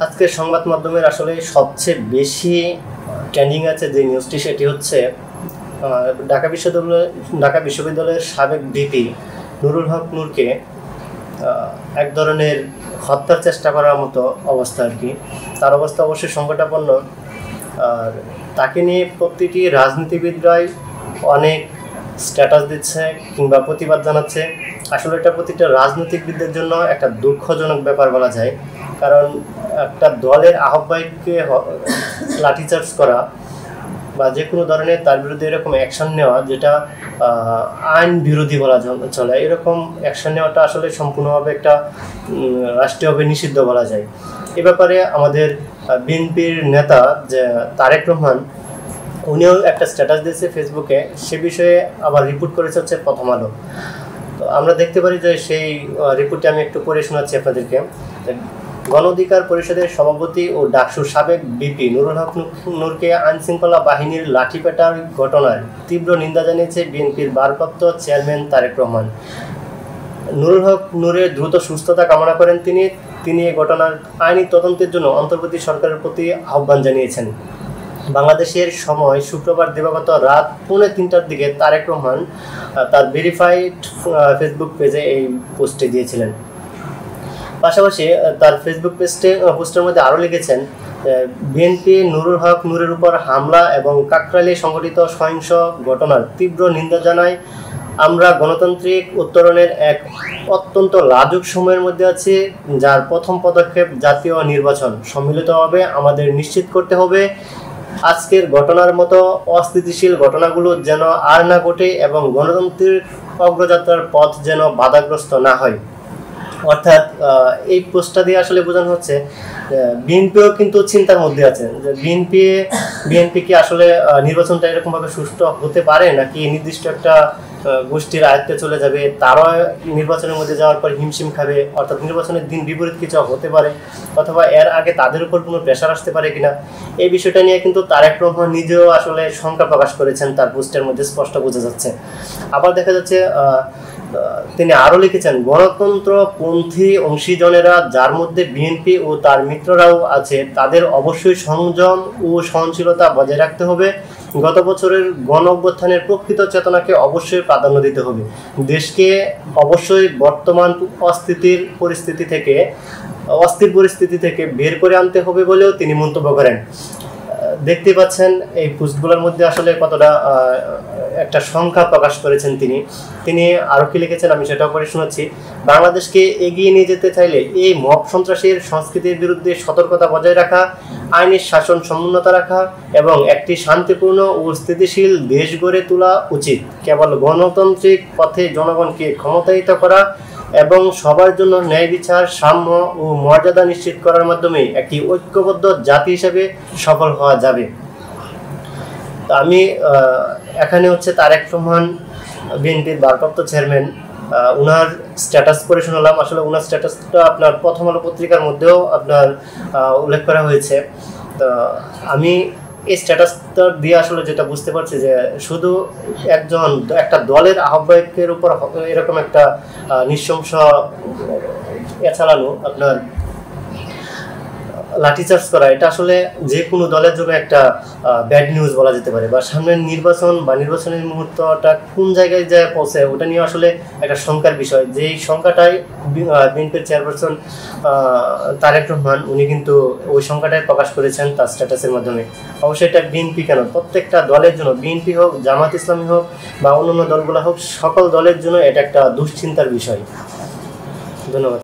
আজকের সংবাদ মাধ্যমের আসলে সবচেয়ে বেশি ট্রেন্ডিং আছে যে নিউজটি, সেটি হচ্ছে ঢাকা বিশ্ববিদ্যালয়ের সাবেক ভিপি নুরুল হক নূরকে এক ধরনের হত্যার চেষ্টা করার মতো অবস্থা আর কি। তার অবস্থা অবশ্যই সংকটাপন্ন। আর তাকে নিয়ে প্রতিটি রাজনীতিবিদরাই অনেক স্ট্যাটাস দিচ্ছে কিংবা প্রতিবাদ জানাচ্ছে। আসলে এটা প্রতিটা রাজনৈতিকবিদদের জন্য একটা দুঃখজনক ব্যাপার বলা যায়, কারণ একটা দলের আহ্বায়ককে লাঠিচার্জ করা বা যে কোনো ধরনের তার বিরুদ্ধে এরকম অ্যাকশন নেওয়া, যেটা আইন বিরোধী বলা চলে, এরকম অ্যাকশন নেওয়াটা আসলে সম্পূর্ণভাবে একটা রাষ্ট্রীয়ভাবে নিষিদ্ধ বলা যায়। এ ব্যাপারে আমাদের বিএনপির নেতা যে তারেক রহমান, উনিও একটা স্ট্যাটাস দিয়েছে ফেসবুকে, সে বিষয়ে আবার রিপোর্ট করেছে হচ্ছে প্রথম আলো। তো আমরা দেখতে পারি যে সেই রিপোর্টটি আমি একটু পড়ে শোনাচ্ছি আপনাদেরকে। গণ অধিকার পরিষদের সভাপতি ও ডাকসুর সাবেক ভিপি নুরুল হক নূরকে আইনশৃঙ্খলা বাহিনীর লাঠিপেটার ঘটনার তীব্র নিন্দা জানিয়েছে বিএনপির ভারপ্রাপ্ত চেয়ারম্যান তারেক রহমান। নুরুল হক নূরের দ্রুত সুস্থতা কামনা করেন তিনি এই ঘটনার আইনি তদন্তের জন্য অন্তর্বর্তী সরকারের প্রতি আহ্বান জানিয়েছেন। বাংলাদেশের সময় শুক্রবার দিবাগত রাত 2:30টার দিকে তারেক রহমান তার ভেরিফাইড ফেসবুক পেজে এই পোস্টে দিয়েছিলেন। পাশাপাশি তার ফেসবুক পোস্টের মধ্যে আরও লিখেছেন, বিএনপি নুরুল হক নূরের উপর হামলা এবং কাকরাইলে সংঘটিত সহিংস ঘটনার তীব্র নিন্দা জানায়। আমরা গণতান্ত্রিক উত্তরণের এক অত্যন্ত লাজুক সময়ের মধ্যে আছি, যার প্রথম পদক্ষেপ জাতীয় নির্বাচন। সম্মিলিতভাবে আমাদের নিশ্চিত করতে হবে আজকের ঘটনার মতো অস্থিতিশীল ঘটনাগুলো যেন আর না ঘটে এবং গণতন্ত্রের অগ্রযাত্রার পথ যেন বাধাগ্রস্ত না হয়। অর্থাৎ এই পোস্টটা দিয়ে আসলে বোঝানো হচ্ছে বিএনপিও কিন্তু চিন্তার মধ্যে আছে যে বিএনপি কি আসলে নির্বাচনটা এরকমভাবে সুষ্ঠু হতে পারে, নাকি নির্দিষ্ট একটা গোষ্ঠীর আয়ত্তে চলে যাবে, তারাও নির্বাচনের মধ্যে যাওয়ার পর হিমশিম খাবে, অর্থাৎ নির্বাচনের দিন বিপরীত কিছু হতে পারে, অথবা এর আগে তাদের উপর কোনো প্রেশার আসতে পারে কিনা। এই বিষয়টা নিয়ে কিন্তু তারেক রহমান নিজেও আসলে শঙ্কা প্রকাশ করেছেন, তার পোস্টের মধ্যে স্পষ্ট বোঝা যাচ্ছে। আবার দেখা যাচ্ছে তিনি আরও লিখেছেন, গণতন্ত্রপন্থী অংশীজনেরা, যার মধ্যে বিএনপি ও তার মিত্ররাও আছে, তাদের অবশ্যই সংযম ও সহনশীলতা বজায় রাখতে হবে। গত বছরের গণ অভ্যুত্থানের প্রকৃত চেতনাকে অবশ্যই প্রাধান্য দিতে হবে। দেশকে অবশ্যই বর্তমান অস্থির পরিস্থিতি থেকে বের করে আনতে হবে বলেও তিনি মন্তব্য করেন। দেখতে পাচ্ছেন এই পোস্টগুলোর মধ্যে আসলে কতটা একটা সংখ্যা প্রকাশ করেছেন তিনি আরও কি লিখেছেন আমি সেটাও করে শোনাচ্ছি। বাংলাদেশকে এগিয়ে নিয়ে যেতে চাইলে এই মব সন্ত্রাসের সংস্কৃতির বিরুদ্ধে সতর্কতা বজায় রাখা, আইনের শাসন সমুন্নতা রাখা এবং একটি শান্তিপূর্ণ ও স্থিতিশীল দেশ গড়ে তোলা উচিত। কেবল গণতান্ত্রিক পথে জনগণকে ক্ষমতায়িত করা এবং সবার জন্য ন্যায় বিচার, সাম্য ও মর্যাদা নিশ্চিত করার মাধ্যমে একটি ঐক্যবদ্ধ জাতি হিসেবে সফল হওয়া যাবে। তো আমি এখানে হচ্ছে তারেক রহমান, বিএনপির ভারপ্রাপ্ত চেয়ারম্যান, ওনার স্ট্যাটাস পড়ে শোনালাম। আসলে ওনার স্ট্যাটাসটা আপনার প্রথম আলো পত্রিকার মধ্যেও আপনার উল্লেখ করা হয়েছে। তো আমি এই স্ট্যাটাসটা দিয়ে আসলে যেটা বুঝতে পারছি যে শুধু একটা দলের আহ্বায়কের উপর এরকম একটা নৃশংস চালানো, আপনার লাঠিচার্জ করা, এটা আসলে যে কোনো দলের জন্য একটা ব্যাড নিউজ বলা যেতে পারে। বা সামনের নির্বাচনের মুহূর্তটা কোন জায়গায় যায় পৌঁছে, ওটা নিয়ে আসলে একটা শঙ্কার বিষয়। যেই শঙ্কাটাই বিএনপির চেয়ারপারসন তারেক রহমান, উনি কিন্তু ওই শঙ্কাটাই প্রকাশ করেছেন তার স্ট্যাটাসের মাধ্যমে। অবশ্যই এটা বিএনপি কেন, প্রত্যেকটা দলের জন্য, বিএনপি হোক, জামাত ইসলামী হোক বা অন্যান্য দলগুলো হোক, সকল দলের জন্য এটা একটা দুশ্চিন্তার বিষয়। ধন্যবাদ।